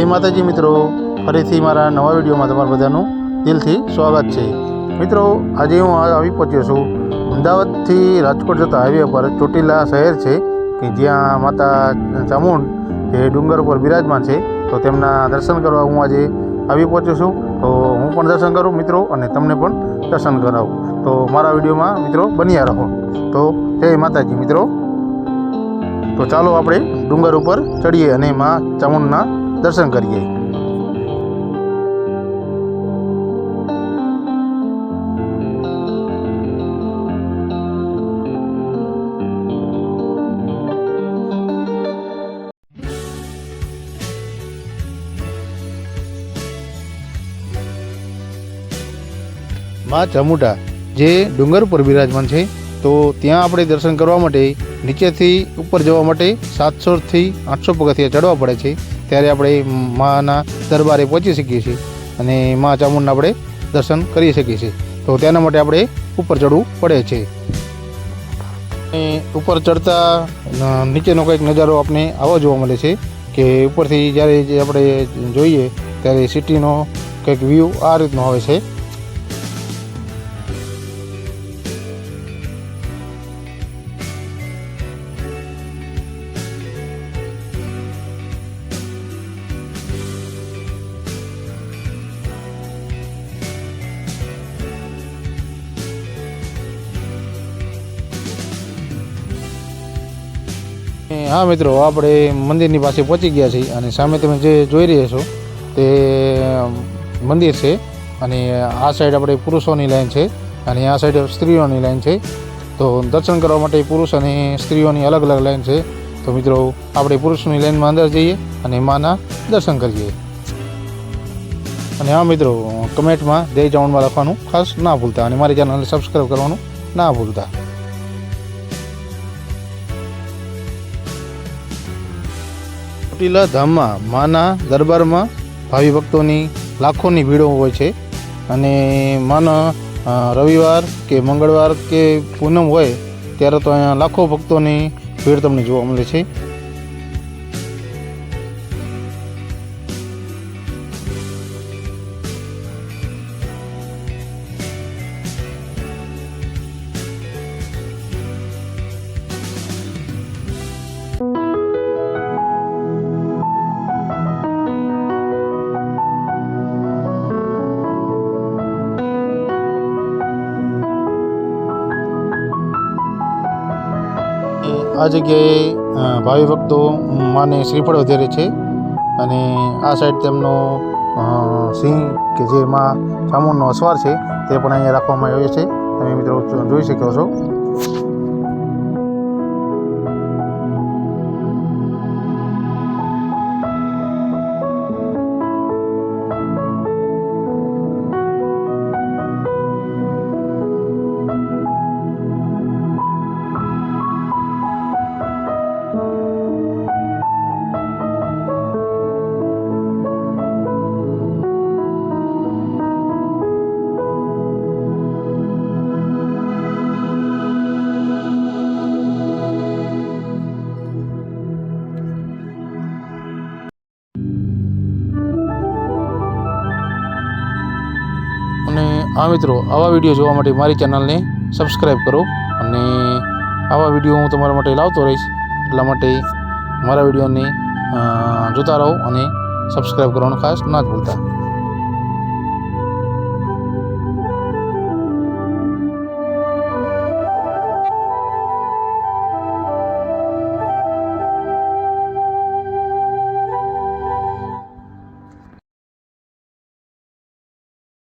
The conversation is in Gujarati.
માતાજી મિત્રો, ફરીથી મારા નવા વિડીયોમાં તમારા બધાનું દિલથી સ્વાગત છે। મિત્રો, આજે હું આવી પહોંચ્યો છું અમદાવાદથી રાજકોટ જતા હાઈવે પર ચોટીલા શહેર છે કે જ્યાં માતા ચામુંડ જે ડુંગર ઉપર બિરાજમાન છે, તો તેમના દર્શન કરવા હું આજે આવી પહોંચ્યો છું। તો હું પણ દર્શન કરું મિત્રો, અને તમને પણ દર્શન કરાવું। તો મારા વિડીયોમાં મિત્રો બન્યા રહો। તો જય માતાજી મિત્રો। તો ચાલો આપણે ડુંગર ઉપર ચડીએ અને માં ચામુંડના દર્શન કરીએ। માં ચામુંડા જે ડુંગર ઉપર બિરાજમાન છે, તો ત્યાં આપણે દર્શન કરવા માટે નીચેથી ઉપર જવા માટે 700 થી 800 પગથિયા ચડવા પડે છે। ત્યારે આપણે માના દરબારે પહોંચી શકીએ છીએ અને મા ચામુંડના આપણે દર્શન કરી શકીએ છીએ। તો તેના માટે આપણે ઉપર ચડવું પડે છે। ઉપર ચડતા નીચેનો કંઈક નજારો આપણે આવો જોવા મળે છે કે ઉપરથી જ્યારે આપણે જોઈએ ત્યારે સિટીનો કંઈક વ્યૂ આ રીતનો આવે છે। हाँ मित्रों, આપણે મંદિરની પાસે પહોંચી ગયા છીએ અને સામે તમે જે જોઈ રહ્યા છો તે મંદિર છે અને આ સાઈડ આપણે પુરુષોની લાઈન છે અને આ સાઈડ સ્ત્રીઓની લાઈન છે। તો દર્શન કરવા માટે પુરુષ અને સ્ત્રીઓની અલગ અલગ લાઈન છે। તો મિત્રો, આપણે પુરુષની લાઈનમાં અંદર જઈએ અને માના દર્શન કરીએ। અને હા મિત્રો, કમેન્ટમાં જય ચામુંડમાં લખવાનું ખાસ ના ભૂલતા અને મારી ચેનલને સબસ્ક્રાઈબ કરવાનું ના ભૂલતા। ચોટીલા ધામમાં માના દરબારમાં ભાવિ ભક્તોની લાખોની ભીડો હોય છે અને માના રવિવાર કે મંગળવાર કે પૂનમ હોય ત્યારે તો અહીંયા લાખો ભક્તોની ભીડ તમને જોવા મળે છે। આ જગ્યાએ ભાવિ ભક્તો માને શ્રીફળ વધારે છે અને આ સાઈડ તેમનો સિંહ કે જે માં ચામુંડનો અસવાર છે તે પણ અહીંયા રાખવામાં આવ્યો છે। તમે મિત્રો જોઈ શકો છો। અને આ મિત્રો, આવા વિડીયો જોવા માટે મારી ચેનલને સબસ્ક્રાઈબ કરો અને આવા વિડીયો હું તમારા માટે લાવતો રહીશ। એટલા માટે મારા વિડીયોને જોતા રહો અને સબસ્ક્રાઈબ કરવાનું ખાસ ના જ ભૂલતા।